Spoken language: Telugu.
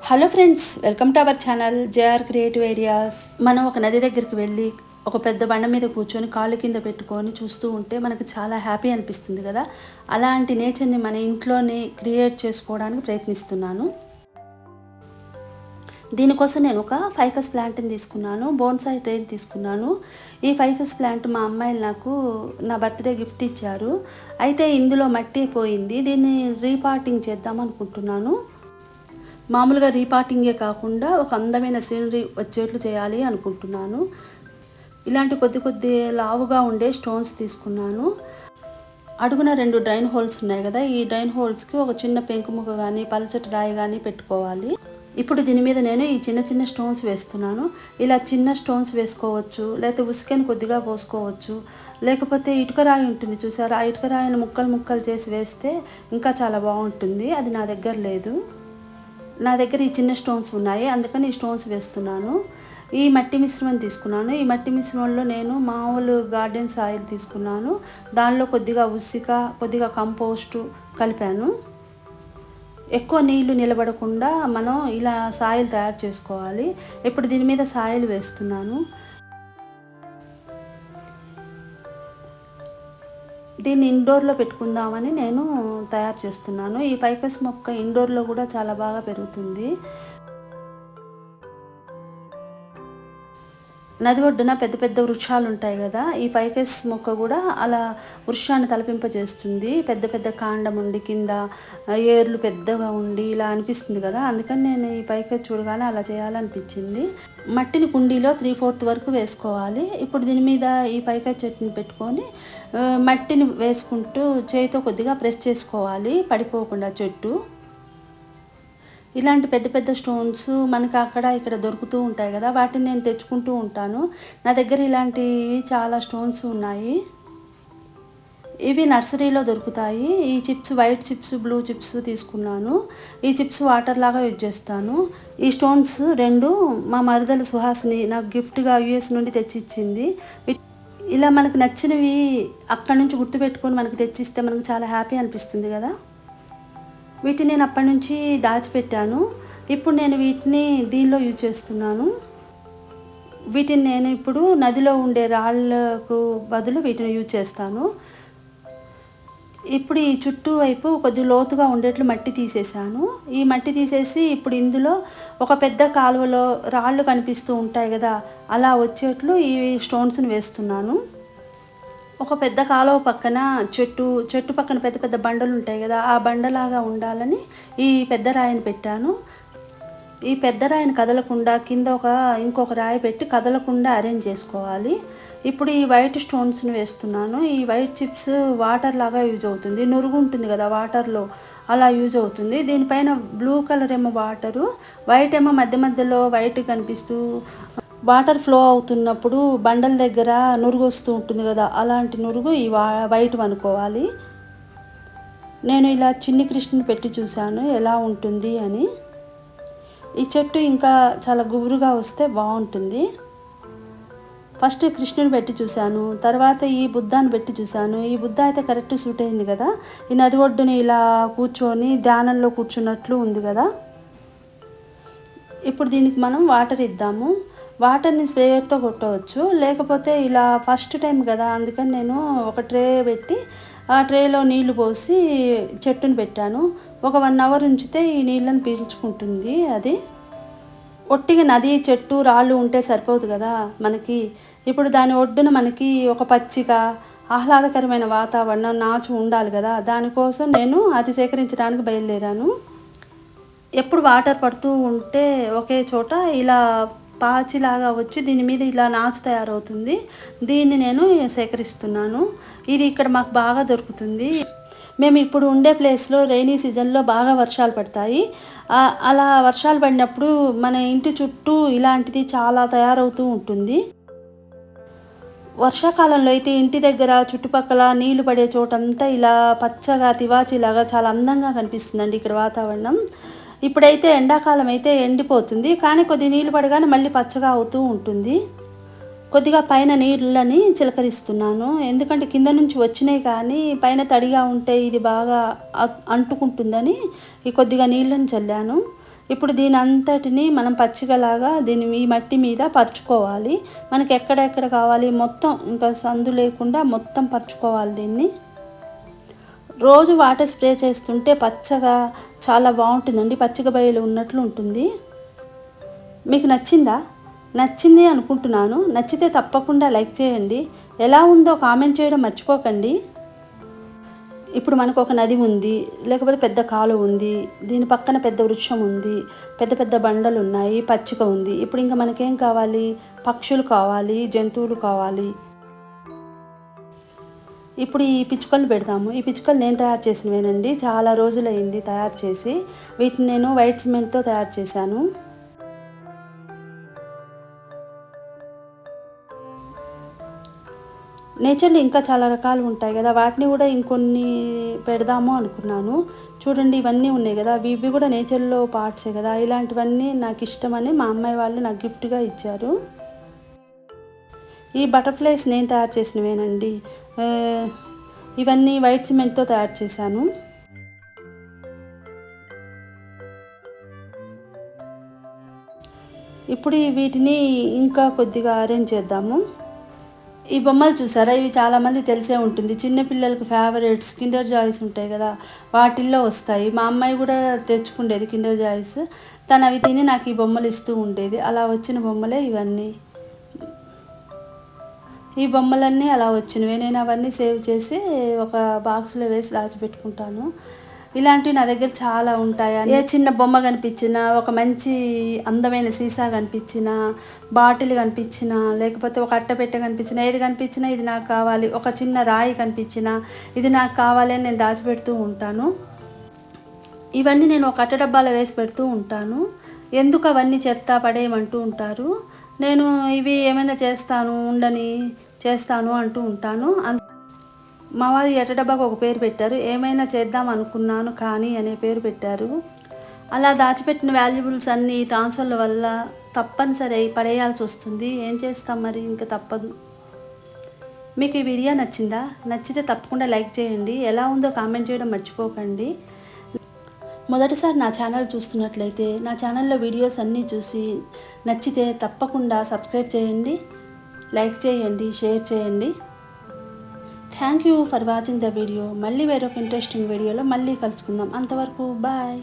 Hello friends, welcome to our channel JR creative ideas. మనం ఒక నది దగ్గరికి వెళ్ళి ఒక పెద్ద బండ మీద కూర్చొని కాళ్ళు కింద పెట్టుకొని చూస్తూ ఉంటే మనకు చాలా హ్యాపీ అనిపిస్తుంది కదా. అలాంటి నేచర్ని మన ఇంట్లోనే క్రియేట్ చేసుకోవడానికి ప్రయత్నిస్తున్నాను. దీనికోసం నేను ఒక ఫైకస్ ప్లాంట్ని తీసుకున్నాను, బోన్సాయి ట్రైన్ తీసుకున్నాను. ఈ ఫైకస్ ప్లాంట్ మా అమ్మాయిలు నాకు నా బర్త్డే గిఫ్ట్ ఇచ్చారు. అయితే ఇందులో మట్టి పోయింది, దీన్ని రీపాటింగ్ చేద్దాం అనుకుంటున్నాను. మామూలుగా రీపాటింగే కాకుండా ఒక అందమైన సీనరీ వచ్చేట్లు చేయాలి అనుకుంటున్నాను. ఇలాంటి కొద్ది లావుగా ఉండే స్టోన్స్ తీసుకున్నాను. అడుగున 2 డ్రైన్ హోల్స్ ఉన్నాయి కదా, ఈ డ్రైన్ హోల్స్కి ఒక చిన్న పెంకు ముక్క కానీ పల్చటి రాయి కానీ పెట్టుకోవాలి. ఇప్పుడు దీని మీద నేను ఈ చిన్న స్టోన్స్ వేస్తున్నాను. ఇలా చిన్న స్టోన్స్ వేసుకోవచ్చు, లేకపోతే ఉసుకని కొద్దిగా పోసుకోవచ్చు, లేకపోతే ఇటుక రాయి ఉంటుంది చూసారా, ఆ ఇటుక రాయిని ముక్కలు చేసి వేస్తే ఇంకా చాలా బాగుంటుంది. అది నా దగ్గర లేదు, నా దగ్గర ఈ చిన్న స్టోన్స్ ఉన్నాయి, అందుకని ఈ స్టోన్స్ వేస్తున్నాను. ఈ మట్టి మిశ్రమం తీసుకున్నాను. ఈ మట్టి మిశ్రమంలో నేను మామూలు గార్డెన్ సాయిల్ తీసుకున్నాను. దానిలో కొద్దిగా ఉసిక, కొద్దిగా కంపోస్టు కలిపాను. ఎక్కువ నీళ్లు నిలబడకుండా మనం ఇలా సాయిల్ తయారు చేసుకోవాలి. ఇప్పుడు దీని మీద సాయిల్ వేస్తున్నాను. దీన్ని ఇండోర్లో పెట్టుకుందామని నేను తయారు చేస్తున్నాను. ఈ ఫైకస్ మొక్క ఇండోర్లో కూడా చాలా బాగా పెరుగుతుంది. నది ఒడ్డున పెద్ద వృక్షాలు ఉంటాయి కదా, ఈ ఫైకస్ మొక్క కూడా అలా వృక్షాన్ని తలపింపజేస్తుంది. పెద్ద కాండం ఉండి కింద ఏర్లు పెద్దగా ఉండి ఇలా అనిపిస్తుంది కదా, అందుకని నేను ఈ ఫైకస్ చూడగానే అలా చేయాలనిపించింది. మట్టిని కుండీలో 3/4 వరకు వేసుకోవాలి. ఇప్పుడు దీని మీద ఈ ఫైకస్ చెట్టుని పెట్టుకొని మట్టిని వేసుకుంటూ చేతితో కొద్దిగా ప్రెస్ చేసుకోవాలి, పడిపోకుండా చెట్టు. ఇలాంటి పెద్ద స్టోన్స్ మనకు అక్కడ ఇక్కడ దొరుకుతూ ఉంటాయి కదా, వాటిని నేను తెచ్చుకుంటూ ఉంటాను. నా దగ్గర ఇలాంటివి చాలా స్టోన్స్ ఉన్నాయి. ఇవి నర్సరీలో దొరుకుతాయి. ఈ chips, white chips, blue chips తీసుకున్నాను. ఈ చిప్స్ వాటర్ లాగా యూజ్ చేస్తాను. ఈ స్టోన్స్ 2 మా మరదలు సుహాసిని నాకు గిఫ్ట్గా యుఎస్ నుండి తెచ్చిచ్చింది. ఇలా మనకు నచ్చినవి అక్కడి నుంచి గుర్తుపెట్టుకొని మనకు తెచ్చిస్తే మనకు చాలా హ్యాపీ అనిపిస్తుంది కదా. వీటిని నేను అప్పటి నుంచి దాచిపెట్టాను. ఇప్పుడు నేను వీటిని దీనిలో యూజ్ చేస్తున్నాను. వీటిని నేను ఇప్పుడు నదిలో ఉండే రాళ్ళకు బదులు వీటిని యూజ్ చేస్తాను. ఇప్పుడు ఈ చుట్టూ వైపు కొద్ది లోతుగా ఉండేట్లు మట్టి తీసేసాను. ఈ మట్టి తీసేసి ఇప్పుడు ఇందులో ఒక పెద్ద కాలువలో రాళ్ళు కనిపిస్తూ ఉంటాయి కదా, అలా వచ్చేట్లు ఈ స్టోన్స్ని వేస్తున్నాను. ఒక పెద్ద కాలువ పక్కన చెట్టు పక్కన పెద్ద బండలు ఉంటాయి కదా, ఆ బండలాగా ఉండాలని ఈ పెద్ద రాయిని పెట్టాను. ఈ పెద్ద రాయిని కదలకుండా కింద ఇంకొక రాయి పెట్టి కదలకుండా అరేంజ్ చేసుకోవాలి. ఇప్పుడు ఈ వైట్ స్టోన్స్ని వేస్తున్నాను. ఈ వైట్ చిప్స్ వాటర్ లాగా యూజ్ అవుతుంది, నురుగు ఉంటుంది కదా వాటర్లో, అలా యూజ్ అవుతుంది. దీనిపైన బ్లూ కలర్ ఏమో వాటరు, వైట్ ఏమో మధ్యలో వైట్ కనిపిస్తూ వాటర్ ఫ్లో అవుతున్నప్పుడు బండల దగ్గర నురుగు వస్తూ ఉంటుంది కదా, అలాంటి నురుగు ఈ వైట్ అనుకోవాలి. నేను ఇలా చిన్ని కృష్ణని పెట్టి చూశాను ఎలా ఉంటుంది అని. ఈ చెట్టు ఇంకా చాలా గుబురుగా వస్తే బాగుంటుంది. ఫస్ట్ కృష్ణుని పెట్టి చూశాను, తర్వాత ఈ బుద్ధాన్ని పెట్టి చూశాను. ఈ బుద్ధ అయితే కరెక్ట్ సూట్ అయింది కదా. ఈ నది ఒడ్డుని ఇలా కూర్చొని ధ్యానంలో కూర్చున్నట్లు ఉంది కదా. ఇప్పుడు దీనికి మనం వాటర్ ఇద్దాము. వాటర్ని స్ప్రేయర్తో కొట్టవచ్చు, లేకపోతే ఇలా ఫస్ట్ టైం కదా, అందుకని నేను ఒక ట్రే పెట్టి ఆ ట్రేలో నీళ్లు పోసి చెట్టుని పెట్టాను. ఒక 1 అవర్ ఉంచితే ఈ నీళ్ళని పీల్చుకుంటుంది. అది ఒట్టిగా నది, చెట్టు, రాళ్ళు ఉంటే సరిపోదు కదా మనకి. ఇప్పుడు దాని ఒడ్డున మనకి ఒక పచ్చిక ఆహ్లాదకరమైన వాతావరణం, నాచు ఉండాలి కదా, దానికోసం నేను అది సేకరించడానికి బయలుదేరాను. ఎప్పుడు వాటర్ పడుతూ ఉంటే ఒకే చోట ఇలా పాచిలాగా వచ్చి దీని మీద ఇలా నాచు తయారవుతుంది. దీన్ని నేను సేకరిస్తున్నాను. ఇది ఇక్కడ మాకు బాగా దొరుకుతుంది. మేము ఇప్పుడు ఉండే ప్లేస్లో రైనీ సీజన్లో బాగా వర్షాలు పడతాయి. అలా వర్షాలు పడినప్పుడు మన ఇంటి చుట్టూ ఇలాంటిది చాలా తయారవుతూ ఉంటుంది. వర్షాకాలంలో అయితే ఇంటి దగ్గర చుట్టుపక్కల నీళ్లు పడే చోటంతా ఇలా పచ్చగా తివాచీలాగా చాలా అందంగా కనిపిస్తుందండి ఇక్కడ వాతావరణం. ఇప్పుడైతే ఎండాకాలం అయితే ఎండిపోతుంది, కానీ కొద్ది నీళ్ళు పడగానే మళ్ళీ పచ్చగా అవుతూ ఉంటుంది. కొద్దిగా పైన నీళ్ళని చిలకరిస్తున్నాను, ఎందుకంటే కింద నుంచి వచ్చినాయి కానీ పైన తడిగా ఉంటే ఇది బాగా అంటుకుంటుందని ఈ కొద్దిగా నీళ్ళని చల్లాను. ఇప్పుడు దీని అంతటిని మనం పచ్చికలాగా ఈ మట్టి మీద పరుచుకోవాలి. మనకి ఎక్కడెక్కడ కావాలి మొత్తం ఇంకా సందు లేకుండా మొత్తం పరుచుకోవాలి దీన్ని. రోజు వాటర్ స్ప్రే చేస్తుంటే పచ్చగా చాలా బాగుంటుందండి, పచ్చిక బయలు ఉన్నట్లు ఉంటుంది. మీకు నచ్చింది అనుకుంటున్నాను. నచ్చితే తప్పకుండా లైక్ చేయండి. ఎలా ఉందో కామెంట్ చేయడం మర్చిపోకండి. ఇప్పుడు మనకు ఒక నది ఉంది, లేకపోతే పెద్ద కాలువ ఉంది, దీని పక్కన పెద్ద వృక్షం ఉంది, పెద్ద పెద్ద బండలు ఉన్నాయి, పచ్చిక ఉంది. ఇప్పుడు ఇంకా మనకేం కావాలి? పక్షులు కావాలి, జంతువులు కావాలి. ఇప్పుడు ఈ పిచ్చుకలు పెడతాము. ఈ పిచ్చుకలు నేను తయారు చేసినవేనండి, చాలా రోజులైంది తయారు చేసి. వీటిని నేను వైట్ సిమెంట్తో తయారు చేశాను. నేచర్లో ఇంకా చాలా రకాలు ఉంటాయి కదా, వాటిని కూడా ఇంకొన్ని పెడదాము అనుకున్నాను. చూడండి ఇవన్నీ ఉన్నాయి కదా, ఇవి కూడా నేచర్లో పార్ట్సే కదా. ఇలాంటివన్నీ నాకు ఇష్టమని మా అమ్మాయి వాళ్ళు నాకు గిఫ్ట్గా ఇచ్చారు. ఈ బటర్ఫ్లైస్ నేను తయారు చేసినవేనండి. ఇవన్నీ వైట్ సిమెంట్తో తయారు చేశాను. ఇప్పుడు వీటిని ఇంకా కొద్దిగా అరేంజ్ చేద్దాము. ఈ బొమ్మలు చూసారా, ఇవి చాలామంది తెలిసే ఉంటుంది. చిన్నపిల్లలకు ఫేవరెట్స్ కిండర్ జాయ్స్ ఉంటాయి కదా, వాటిల్లో వస్తాయి. మా అమ్మాయి కూడా తెచ్చుకుండేది కిండర్ జాయ్స్. తను అవి తిని నాకు ఈ బొమ్మలు ఇస్తూ ఉండేది. అలా వచ్చిన బొమ్మలే ఇవన్నీ. ఈ బొమ్మలన్నీ అలా వచ్చినవి. నేను అవన్నీ సేవ్ చేసి ఒక బాక్స్లో వేసి దాచిపెట్టుకుంటాను. ఇలాంటివి నా దగ్గర చాలా ఉంటాయి. ఏ చిన్న బొమ్మ కనిపించినా, ఒక మంచి అందమైన సీసా కనిపించినా, బాటిల్ కనిపించినా, లేకపోతే ఒక అట్టపెట్టె కనిపించినా, ఏది కనిపించినా ఇది నాకు కావాలి, ఒక చిన్న రాయి కనిపించినా ఇది నాకు కావాలి అని నేను దాచిపెడుతూ ఉంటాను. ఇవన్నీ నేను ఒక అట్ట డబ్బాలో వేసి పెడుతూ ఉంటాను. ఎందుకు అవన్నీ చెత్త పడేయమంటూ ఉంటారు. నేను ఇవి ఏమైనా చేస్తాను అంటూ ఉంటాను. మా వారు ఎర్ర డబ్బాకు ఒక పేరు పెట్టారు, ఏమైనా చేద్దాం అనుకున్నాను కానీ అనే పేరు పెట్టారు. అలా దాచిపెట్టిన వాల్యుబుల్స్ అన్నీ ట్రాన్స్ఫర్ల వల్ల తప్పనిసరి పడేయాల్సి వస్తుంది. ఏం చేస్తాం మరి, ఇంకా తప్పదు. మీకు ఈ వీడియో నచ్చితే తప్పకుండా లైక్ చేయండి. ఎలా ఉందో కామెంట్ చేయడం మర్చిపోకండి. మొదటిసారి నా ఛానల్ చూస్తున్నట్లయితే నా ఛానల్లో వీడియోస్ అన్నీ చూసి నచ్చితే తప్పకుండా సబ్స్క్రైబ్ చేయండి, లైక్ చేయండి, షేర్ చేయండి. Thank you for watching the video. మళ్ళీ వేరొక ఇంట్రెస్టింగ్ వీడియోలో మళ్ళీ కలుసుకుందాం. అంతవరకు బాయ్.